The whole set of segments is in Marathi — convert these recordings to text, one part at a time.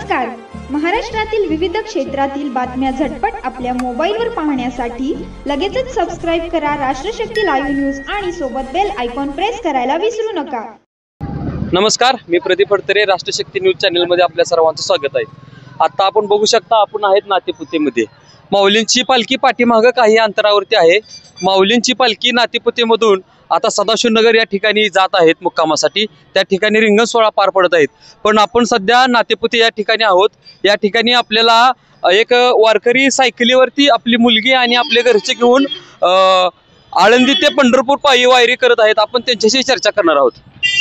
नमस्कार. महाराष्ट्रातील विविध क्षेत्रातील बातम्या झटपट आपल्या मोबाईलवर पाहण्यासाठी लगेचच सबस्क्राईब करा राष्ट्रशक्ती लाईव्ह न्यूज आणि सोबत बेल आयकॉन प्रेस करायला विसरू नका. नमस्कार, मी प्रदीप फडतरे, राष्ट्रशक्ती न्यूज चॅनलमध्ये आपल्या सर्वांचं स्वागत आहे. आता आपण बघू शकता, आपण आहेत नातेपुतेमध्ये. माऊलींची पालखी पाठीमागं काही अंतरावरती आहे. माऊलींची पालखी नातेपुतेमधून आता सदाशिवनगर या ठिकाणी जात आहेत मुक्कामासाठी. त्या ठिकाणी रिंगण सोहळा पार पडत आहेत. पण आपण सध्या नातेपुते या ठिकाणी आहोत. या ठिकाणी आपल्याला एक वारकरी सायकलीवरती आपली मुलगी आणि आपले घरचे घेऊन आळंदी ते पंढरपूर पायी वायरी करत आहेत. आपण त्यांच्याशी चर्चा करणार आहोत.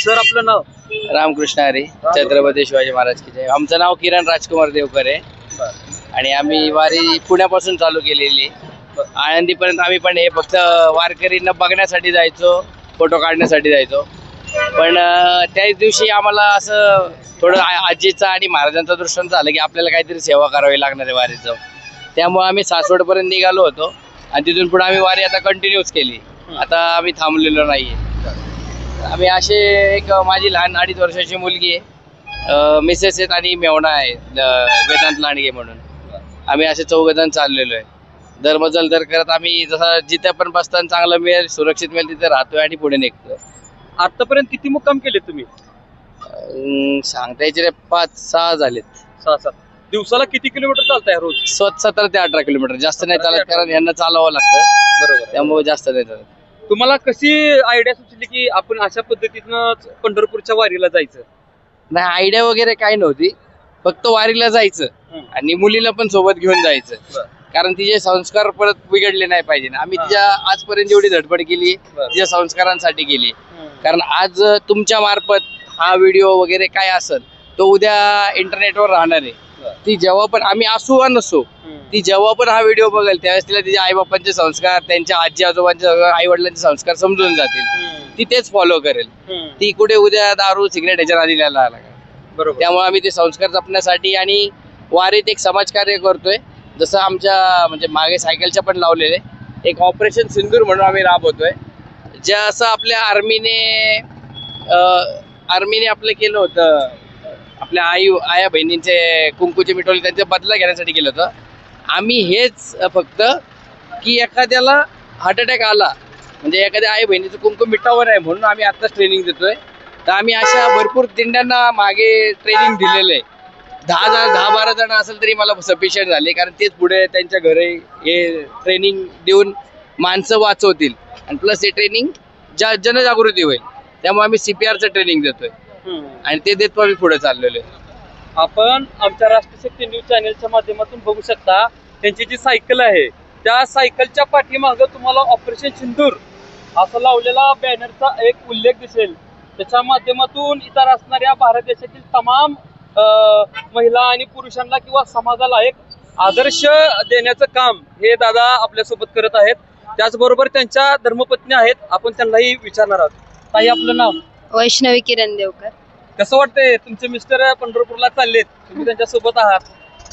सर, आपलं नाव? रामकृष्ण हरी, छत्रपती शिवाजी महाराज की जय. आमचं नाव किरण राजकुमार देवकर आहे आणि आम्ही वारी पुण्यापासून चालू केलेली. आळंदीपर्यंत आम्ही पण हे फक्त वारकरींना बघण्यासाठी जायचो, फोटो काढण्यासाठी जायचो. पण त्याच दिवशी आम्हाला असं थोडं आजीचा आणि महाराजांचा दृष्टांत झालं की आपल्याला काहीतरी सेवा करावी लागणार आहे वारीचं. त्यामुळे आम्ही सासवडपर्यंत निघालो होतो आणि तिथून पुढे आम्ही वारी आता कंटिन्यूच केली. आता आम्ही थांबलेलो नाहीये. आम्ही असे एक माझी लहान 2.5 वर्षाची मुलगी आहे, मिसेस आहेत आणि मेवणा आहे वेदांत लांडगे म्हणून. आम्ही असे 4 जण चाललेलो आहे. धर्मजल दर करत आम्ही जसं जिथे पण बसताना चांगलं मिळेल, सुरक्षित मिळेल तिथे राहतोय आणि पुढे निघतोय. आतापर्यंत किती मुक्काम केले तुम्ही? सांगता यायचे 5-6 झालेत. 6-7 दिवसाला किती किलोमीटर चालताय रोज? 17 ते 18 किलोमीटर. जास्त नाही चालत, कारण यांना चालवावं लागतं. बरोबर, त्यामुळे जास्त नाही चालत. तुम्हाला कशी आयडिया सुचली की आपण अशा पद्धतीनं पंढरपूरच्या वारीला जायचं? नाही, आयडिया वगैरे काही नव्हती, फक्त वारीला जायचं आणि मुलीला पण सोबत घेऊन जायचं. कारण तिचे संस्कार परत बिघडले नाही पाहिजे. आम्ही तिच्या आजपर्यंत जेवढी धडपड केली तिच्या संस्कारांसाठी केली. कारण आज तुमच्या मार्फत हा व्हिडिओ वगैरे काय असेल तो उद्या इंटरनेटवर राहणार आहे. ती जेव्हा पण आम्ही असू वा नसो, ती जेव्हा पण हा व्हिडिओ बघेल त्यावेळेस तिला तिच्या आई बापांचे संस्कार, त्यांच्या आजी आजोबांचे, आई वडिलांचे संस्कार समजून जातील. ती तेच फॉलो करेल. ती कुठे उद्या दारू सिगरेट ह्याच्या नादी लागणार. बरोबर. त्यामुळे आम्ही ते संस्कार जपण्यासाठी आणि वारीत एक समाजकार्य करतोय. जसं आमच्या म्हणजे मागे सायकलच्या पण लावलेले एक ऑपरेशन सिंदूर म्हणून आम्ही राबवतोय. ज्या असं आपल्या आर्मीने आपलं केलं होतं, आपल्या आया बहिणींचे कुंकूचे मिठवले त्यांचा बदला घेण्यासाठी केलं होतं. आम्ही हेच फक्त की एखाद्याला हार्ट अटॅक आला म्हणजे एखाद्या आई बहिणीचं कुंकू मिटावं नाही म्हणून आम्ही आत्ताच ट्रेनिंग देतोय. तर आम्ही अशा भरपूर दिंड्यांना मागे ट्रेनिंग दिलेलं आहे. 10-12 जण असेल तरी मला सफिशियंट झाले, कारण तेच पुढे त्यांच्या घरी हे ट्रेनिंग देऊन माणसं वाचवतील आणि प्लस हे ट्रेनिंग जनजागृती होईल. त्यामुळे आम्ही CPRचं ट्रेनिंग देतोय आणि ते देतो आम्ही पुढे चाललेलो आहे. आपण आमच्या राष्ट्रशक्ती न्यूज चॅनलच्या माध्यमातून बघू शकता, त्यांची जी सायकल आहे त्या सायकलच्या पाठीमागं तुम्हाला ऑपरेशन सिंदूर असं लावलेला बॅनरचा एक उल्लेख दिसेल. त्याच्या माध्यमातून इतर असणाऱ्या भारत देशातील तमाम महिला आणि पुरुषांना किंवा समाजाला एक आदर्श देण्याचं काम हे दादा आपल्यासोबत करत आहेत. त्याचबरोबर त्यांच्या धर्मपत्नी आहेत. आपण त्यांनाही विचारणार आहोत. ताई, आपलं नाव? वैष्णवी किरण देवकर. कसं वाटतंय? तुमचे मिस्टर पंढरपूरला चाललेत, तुम्ही त्यांच्या सोबत आहात?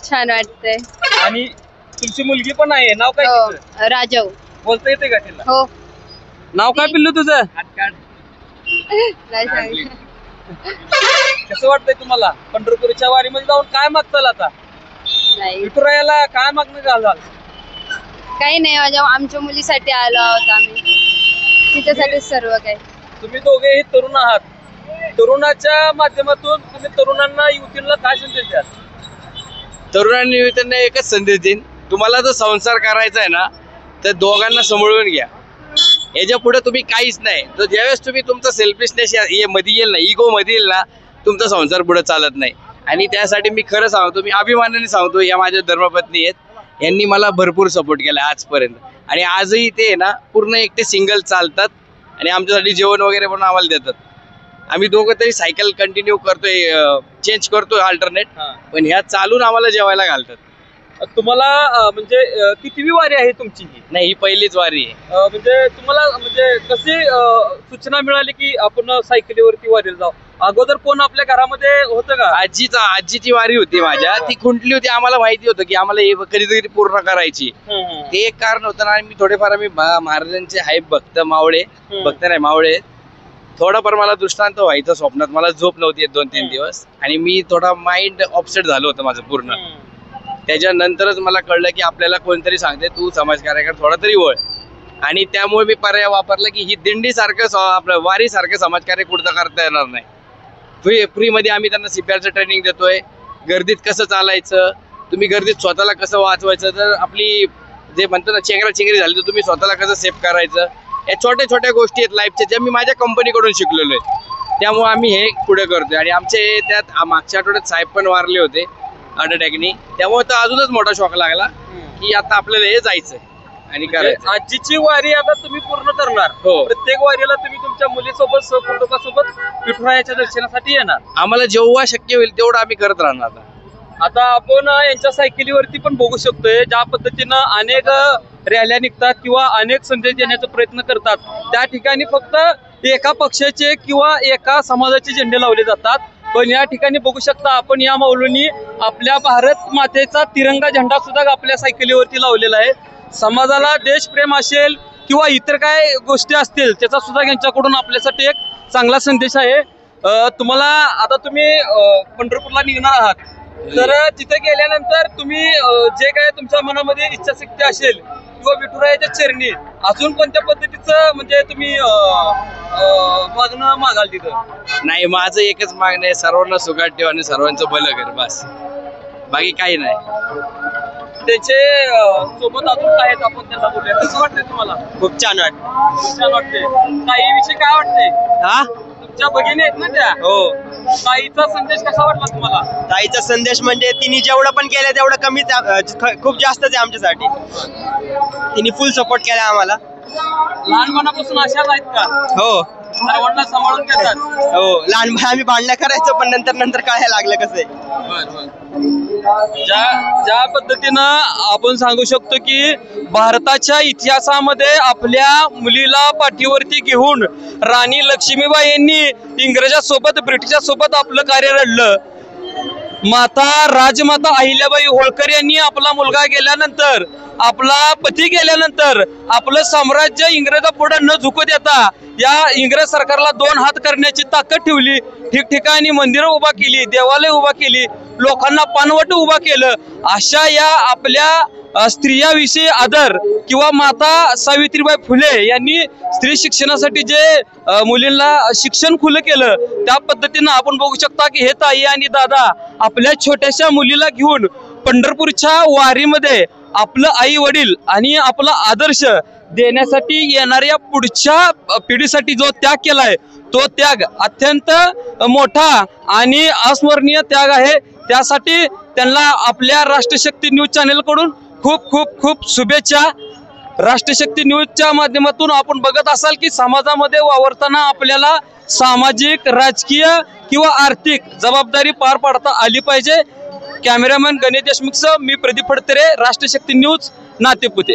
छान वाटतंय. आणि तुमची मुलगी पण आहे, नाव काय तिचं? राजाऊ. बोलता येते का तिला? हो. नाव काय पिल्लू तुझं? कसं वाटतंय तुम्हाला? पंढरपूरच्या वारीमध्ये जाऊन काय मागताल आता? विठुरायाला काय मागणं घालाल? काही नाही, आमच्या मुलीसाठी आलो आहोत आम्ही, तिच्यासाठी सर्व काही. तुम्ही दोघेही तरुण आहात. तरुणाच्या माध्यमातून तुम्ही तरुणांना, युवतींना काय संदेश द्याल? तरुणांनी युवतींना एकच संदेश देईन, तुम्हाला जर संसार करायचा आहे ना तर दोघांना सांभाळून घ्या. याच्या पुढे तुम्ही काहीच नाही. तर ज्यावेळेस तुम्ही तुमचा सेल्फिशनेस मध्ये येईल ना, इगो मध्ये येईल ना, तुमचा संसार पुढे चालत नाही. आणि त्यासाठी मी खरं सांगतो, मी अभिमानाने सांगतो, या माझ्या धर्मपत्नी आहेत, यांनी मला भरपूर सपोर्ट केला आजपर्यंत. आणि आजही ते ना पूर्ण एकटे सिंगल चालतात आणि आमच्यासाठी जेवण वगैरे पण आम्हाला देतात. आम्ही दोघं तरी सायकल कंटिन्यू करतोय, चेंज करतोय अल्टरनेट, पण ह्या चालून आम्हाला जेवायला घालतात. तुम्हाला म्हणजे कितीवी वारी आहे तुमची? नाही, ही पहिलीच वारी आहे. म्हणजे तुम्हाला म्हणजे कशी सूचना मिळाली की आपण सायकलीवरती वारीला जाऊ? अगोदर कोण आपल्या घरामध्ये होतं का? आजीची वारी होती माझ्या, ती खुंटली होती. आम्हाला माहिती होतं की आम्हाला हे कधीतरी पूर्ण करायची. ते एक कारण होतं ना. मी थोडेफार आम्ही महाराजांचे आहे भक्त, मावळे भक्त नाही मावळे, थोडाफार मला दृष्टांत व्हायचं स्वप्नात. मला झोप नव्हती 2-3 दिवस आणि मी थोडा माइंड ऑफसेट झालं होतं माझं पूर्ण. त्याच्यानंतरच मला कळलं की आपल्याला कोणतरी सांगते तू समाजकार्याकडे थोडा तरी वळ, आणि त्यामुळे मी पर्याय वापरला की ही दिंडी सारखं आपलं वारी सारखं समाजकार्य कुठं करता येणार नाही. फ्रीमध्ये आम्ही त्यांना CPRचं ट्रेनिंग देतोय. गर्दीत कसं चालायचं, तुम्ही गर्दीत स्वतःला कसं वाचवायचं, जर आपली जे म्हणतो ना चेंगराचेंगरी झाली तर तुम्ही स्वतःला कसं सेफ करायचं, या छोट्या छोट्या गोष्टी आहेत लाईफच्या ज्या मी माझ्या कंपनीकडून शिकलेलो आहे. त्यामुळे आम्ही हे पुढे करतोय. आणि आमचे त्यात मागच्या आठवड्यात साहेब पण वारले होते हार्ट अटॅकनी. त्यामुळे तर अजूनच मोठा शॉक लागला की आता आपल्याला हे जायचंय आणि करायचं. आजची वारी आता तुम्ही पूर्ण करणार. हो. प्रत्येक वारीला तुम्ही तुमच्या मुलीसोबत सहकुटुंबासोबत विठुरायाच्या दर्शनासाठी येणार. आम्हाला जेव्हा शक्य होईल तेवढं आम्ही करत राहणार. आता आपण यांच्या सायकलीवरती पण बघू शकतोय ज्या पद्धतीनं अनेक रॅल्या निघतात किंवा अनेक संदेश देण्याचा प्रयत्न करतात. त्या ठिकाणी फक्त एका पक्षाचे किंवा एका समाजाचे झेंडे लावले जातात. पण या ठिकाणी बघू शकता आपण या माऊलींनी आपल्या भारत मातेचा तिरंगा झेंडा सुद्धा आपल्या सायकलीवरती लावलेला आहे. समाजाला देशप्रेम असेल किंवा इतर काय गोष्टी असतील त्याचा सुद्धा यांच्याकडून आपल्यासाठी एक चांगला संदेश आहे. तुम्हाला आता तुम्ही पंढरपूरला निघणार आहात, तर तिथे गेल्यानंतर तुम्ही जे काय तुमच्या मनामध्ये इच्छाशक्ती असेल किंवा विठुरायाच्या चरणी अजून कोणत्या पद्धतीचं म्हणजे तुम्ही मागणं मागाल तिथं? नाही, माझं एकच मागणं आहे, सर्वांना सुखात ठेव आणि सर्वांचं भलं कर, बस, बाकी काही नाही. त्याचे सोबत अजून काय आहेत आपण त्यांना बोलूया. कसं वाटतंय तुम्हाला? खूप छान वाटतं. खूप छान वाटते. ताईविषयी काय वाटतंय? हा, तुमच्या भगिनी आहेत ना त्या? हो. ताईचा संदेश कसा वाटला तुम्हाला? ताईचा संदेश म्हणजे तिने जेवढं पण केलं तेवढं कमीच, खूप जास्तच आहे आमच्यासाठी. तिने फुल सपोर्ट केला आम्हाला. लहानपणापासून अशाच आहेत का? हो सर्वांना सांभाळून घेतात? हो, लहानपणी आम्ही भांडणं करायचो पण नंतर कळायला लागलं कसं आहे. ज्या पद्धतीनं आपण सांगू शकतो की भारताच्या इतिहासामध्ये आपल्या मुलीला पाठीवरती घेऊन राणी लक्ष्मीबाई यांनी इंग्रजांसोबत ब्रिटिशांसोबत आपलं कार्य लढलं. माता राजमाता अहिल्याबाई होळकर यांनी आपला मुलगा गेल्यानंतर, आपला पती गेल्यानंतर आपलं साम्राज्य इंग्रजापुढे न झुकू देता या इंग्रज सरकारला 2 हात करण्याची ताकद ठेवली. ठिकठिकाणी मंदिरं उभा केली, देवालय उभा केली, लोकांना पानवट उभा केलं. अशा या आपल्या स्त्रियाविषयी आदर किंवा माता सावित्रीबाई फुले यांनी स्त्री शिक्षणासाठी जे मुलींना शिक्षण खुलं केलं, त्या पद्धतीनं आपण बघू शकता की हे ताई आणि दादा आपल्या छोट्याशा मुलीला घेऊन पंढरपूरच्या वारीमध्ये आपलं आई वडील आणि आपला आदर्श देण्यासाठी येणाऱ्या पुढच्या पिढीसाठी जो त्याग केलाय तो त्याग अत्यंत मोठा आणि अस्मरणीय त्याग आहे. त्यासाठी त्यांना आपल्या राष्ट्रशक्ती न्यूज चॅनल कडून खूप खूप खूप शुभेच्छा. राष्ट्रशक्ती न्यूजच्या माध्यमातून आपण बघत असाल की समाजामध्ये वावरताना आपल्याला सामाजिक, राजकीय किंवा आर्थिक जबाबदारी पार पाडता आली पाहिजे. कॅमेरामॅन गणेश देशमुखसह मी प्रदीप फडतरे, राष्ट्रशक्ती न्यूज, नातेपुते.